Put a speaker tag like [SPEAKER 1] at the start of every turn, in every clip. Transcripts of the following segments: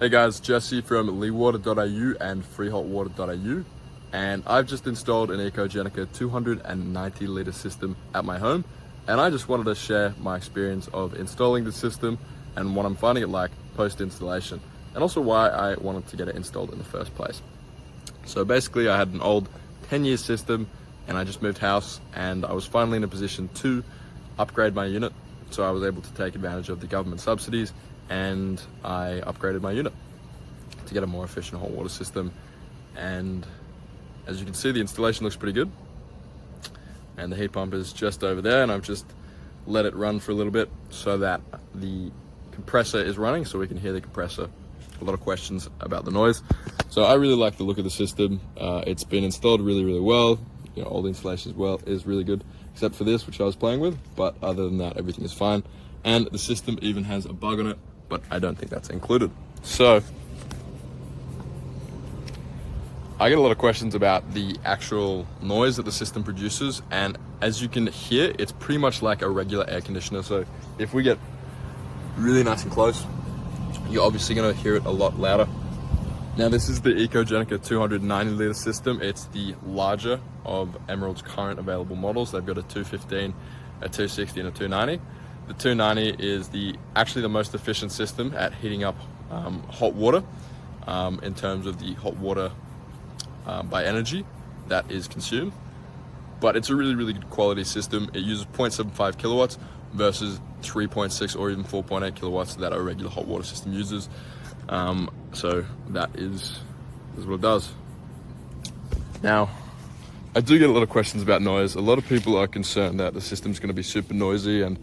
[SPEAKER 1] Hey guys, Jesse from leewater.au and freehotwater.au, and I've just installed an Ecogenica 290 litre system at my home, and I just wanted to share my experience of installing the system and what I'm finding it like post-installation, and also why I wanted to get it installed in the first place. So basically I had an old 10-year system and I just moved house, and I was finally in a position to upgrade my unit, so I was able to take advantage of the government subsidies and I upgraded my unit to get a more efficient hot water system. And as you can see, the installation looks pretty good, and the heat pump is just over there, and I've just let it run for a little bit so that the compressor is running so we can hear the compressor. A lot of questions about the noise. So I really like the look of the system. It's been installed really well. You know, all the installation as well is really good, except for this, which I was playing with, but other than that, everything is fine. And the system even has a bug on it, but I don't think that's included. So I get a lot of questions about the actual noise that the system produces, and as you can hear, it's pretty much like a regular air conditioner. So if we get really nice and close, you're obviously going to hear it a lot louder. Now this is the Ecogenica 290 litre system. It's the larger of Emerald's current available models. They've got a 215, a 260 and a 290. The 290 is actually the most efficient system at heating up hot water in terms of the hot water by energy that is consumed. But it's a really good quality system. It uses 0.75 kilowatts versus 3.6 or even 4.8 kilowatts that a regular hot water system uses. So that is what it does. Now, I do get a lot of questions about noise. A lot of people are concerned that the system's going to be super noisy, and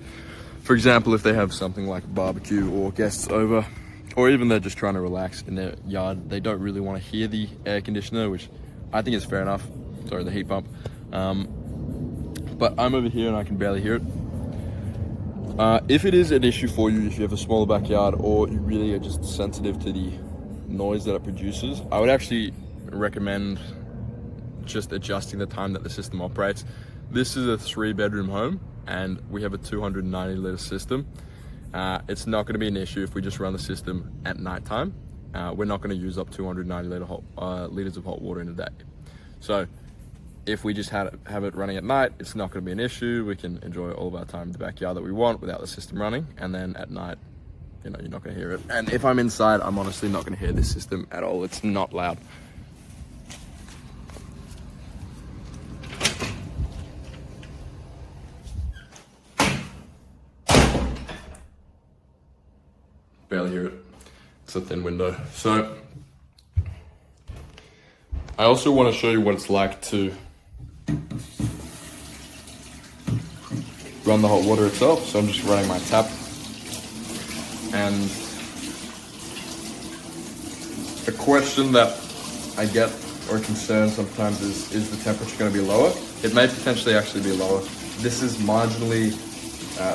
[SPEAKER 1] for example, if they have something like a barbecue or guests over, or even they're just trying to relax in their yard, they don't really want to hear the air conditioner, which I think is fair enough. Sorry, the heat pump. But I'm over here and I can barely hear it. If it is an issue for you, if you have a smaller backyard or you really are just sensitive to the noise that it produces, I would actually recommend just adjusting the time that the system operates. This is a 3-bedroom home and we have a 290 litre system. It's not going to be an issue if we just run the system at night time. We're not going to use up 290 litres of hot water in a day. So if we just have it running at night, it's not going to be an issue. We can enjoy all of our time in the backyard that we want without the system running. And then at night, you know, you're not going to hear it. And if I'm inside, I'm honestly not going to hear this system at all. It's not loud. Barely hear it. It's a thin window. So I also want to show you what it's like to run the hot water itself. So I'm just running my tap, and a question that I get or concern sometimes is the temperature going to be lower? It may potentially actually be lower. This is marginally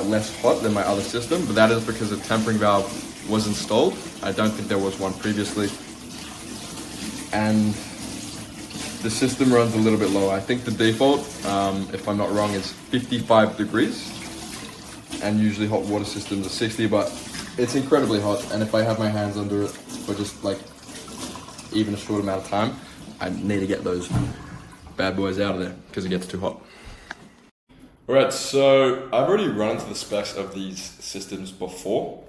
[SPEAKER 1] less hot than my other system, but that is because a tempering valve was installed. I don't think there was one previously. And the system runs a little bit lower. I think the default, if I'm not wrong, is 55 degrees. And usually hot water systems are 60, but it's incredibly hot. And if I have my hands under it for just like even a short amount of time, I need to get those bad boys out of there because it gets too hot. All right, so I've already run into the specs of these systems before,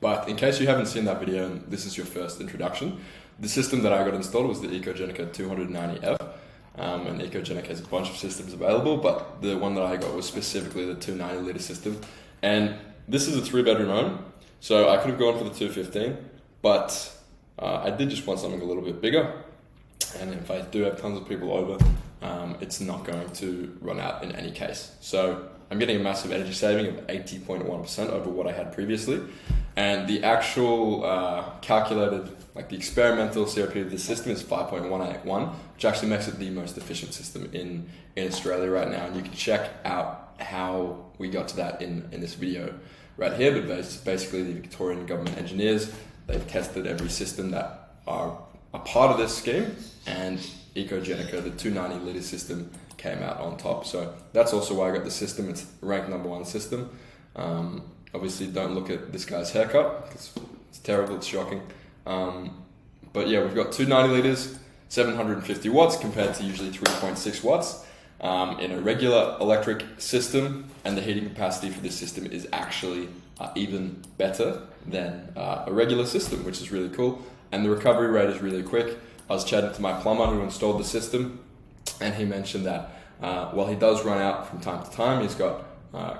[SPEAKER 1] but in case you haven't seen that video and this is your first introduction, the system that I got installed was the Ecogenica 290F. And Ecogenica has a bunch of systems available, but the one that I got was specifically the 290 litre system. And this is a 3-bedroom home, so I could have gone for the 215, but I did just want something a little bit bigger. And if I do have tons of people over, it's not going to run out in any case. So I'm getting a massive energy saving of 80.1% over what I had previously. And the actual calculated, like the experimental COP of this system is 5.181, which actually makes it the most efficient system in Australia right now. And you can check out how we got to that in this video right here. But basically the Victorian government engineers, they've tested every system that are a part of this scheme, and Ecogenica, the 290 litre system, came out on top. So that's also why I got the system. It's ranked #1 system. Obviously don't look at this guy's haircut, because It's terrible, it's shocking. But yeah, we've got two 90 liters, 750 watts compared to usually 3.6 watts in a regular electric system, and the heating capacity for this system is actually even better than a regular system, which is really cool. And the recovery rate is really quick. I was chatting to my plumber who installed the system, and he mentioned that while he does run out from time to time, he's got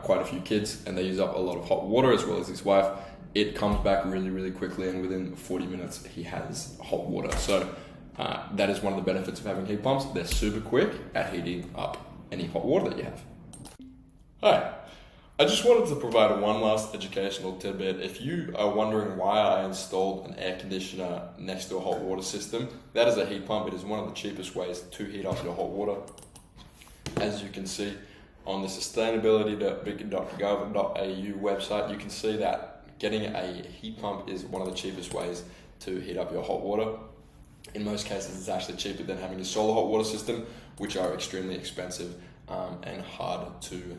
[SPEAKER 1] quite a few kids and they use up a lot of hot water as well as his wife. It comes back really, really quickly, and within 40 minutes he has hot water. So that is one of the benefits of having heat pumps. They're super quick at heating up any hot water that you have. Hi, I just wanted to provide one last educational tidbit. If you are wondering why I installed an air conditioner next to a hot water system, that is a heat pump. It is one of the cheapest ways to heat up your hot water. As you can see on the sustainability.big.gov.au website, you can see that getting a heat pump is one of the cheapest ways to heat up your hot water. In most cases, it's actually cheaper than having a solar hot water system, which are extremely expensive and hard to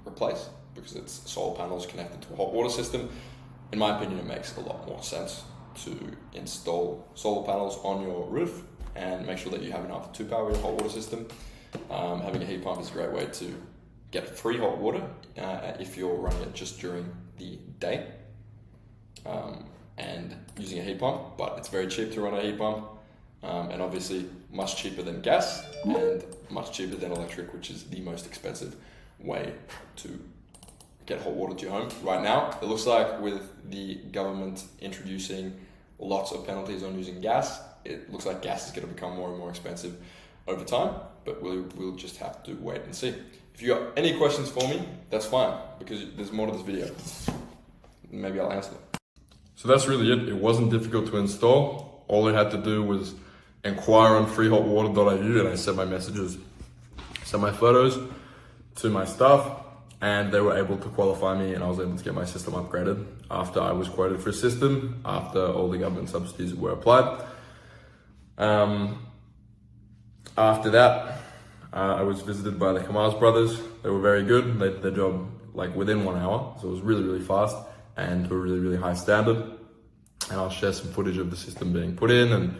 [SPEAKER 1] replace because it's solar panels connected to a hot water system. In my opinion, it makes a lot more sense to install solar panels on your roof and make sure that you have enough to power your hot water system. Having a heat pump is a great way to get free hot water if you're running it just during the day and using a heat pump, but it's very cheap to run a heat pump and obviously much cheaper than gas and much cheaper than electric, which is the most expensive way to get hot water to your home. Right now, it looks like with the government introducing lots of penalties on using gas, it looks like gas is going to become more and more expensive over time, but we'll just have to wait and see. If you got any questions for me, that's fine, because there's more to this video. Maybe I'll answer them. So that's really it. It wasn't difficult to install. All I had to do was inquire on freehotwater.au, and I sent my messages, sent my photos to my staff, and they were able to qualify me, and I was able to get my system upgraded after I was quoted for a system, after all the government subsidies were applied. After that, I was visited by the Kamaz brothers. They were very good. They did their job like within 1 hour, so it was really, really fast and to a really, really high standard. And I'll share some footage of the system being put in and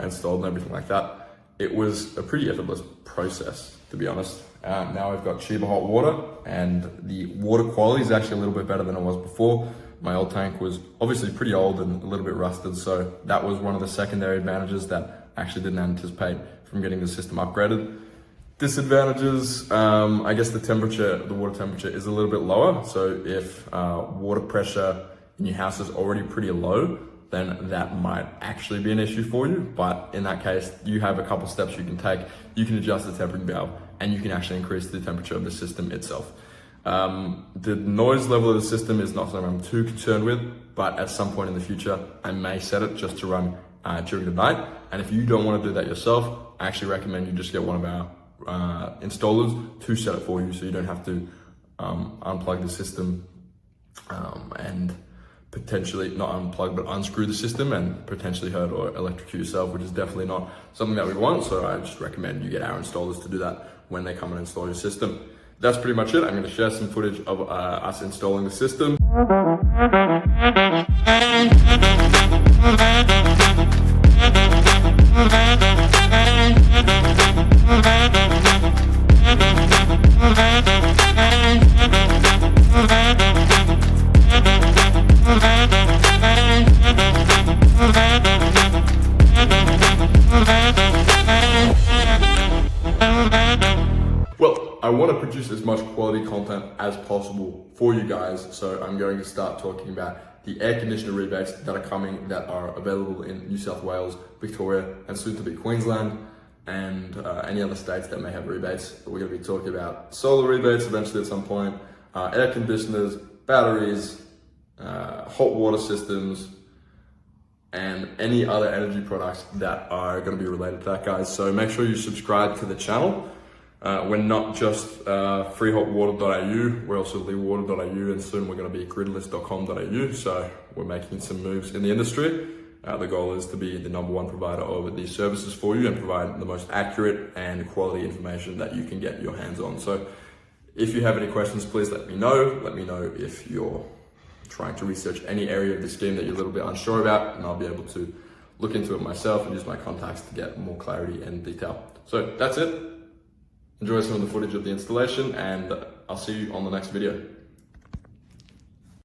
[SPEAKER 1] installed and everything like that. It was a pretty effortless process, to be honest. Now I've got cheaper hot water, and the water quality is actually a little bit better than it was before. My old tank was obviously pretty old and a little bit rusted, so that was one of the secondary advantages that I actually didn't anticipate from getting the system upgraded. Disadvantages, I guess the water temperature is a little bit lower. So if water pressure in your house is already pretty low, then that might actually be an issue for you. But in that case, you have a couple steps you can take. You can adjust the temperature valve, and you can actually increase the temperature of the system itself. The noise level of the system is not something I'm too concerned with, but at some point in the future, I may set it just to run during the night. And if you don't want to do that yourself, I actually recommend you just get one of our installers to set it for you, so you don't have to unplug the system and potentially not unplug but unscrew the system and potentially hurt or electrocute yourself, which is definitely not something that we want. So I just recommend you get our installers to do that when they come and install your system. That's pretty much it. I'm going to share some footage of us installing the system. Well, I want to produce as much quality content as possible for you guys, so I'm going to start talking about the air conditioner rebates that are coming, that are available in New South Wales, Victoria, and soon to be Queensland, and any other states that may have rebates. We're going to be talking about solar rebates eventually at some point, air conditioners, batteries, hot water systems, and any other energy products that are going to be related to that, guys. So make sure you subscribe to the channel. We're not just freehotwater.au, we're also leewater.au, and soon we're going to be gridless.com.au. So we're making some moves in the industry. The goal is to be the #1 provider of these services for you and provide the most accurate and quality information that you can get your hands on. So if you have any questions, please let me know. Let me know if you're trying to research any area of this game that you're a little bit unsure about, and I'll be able to look into it myself and use my contacts to get more clarity and detail. So that's it. Enjoy some of the footage of the installation, and I'll see you on the next video.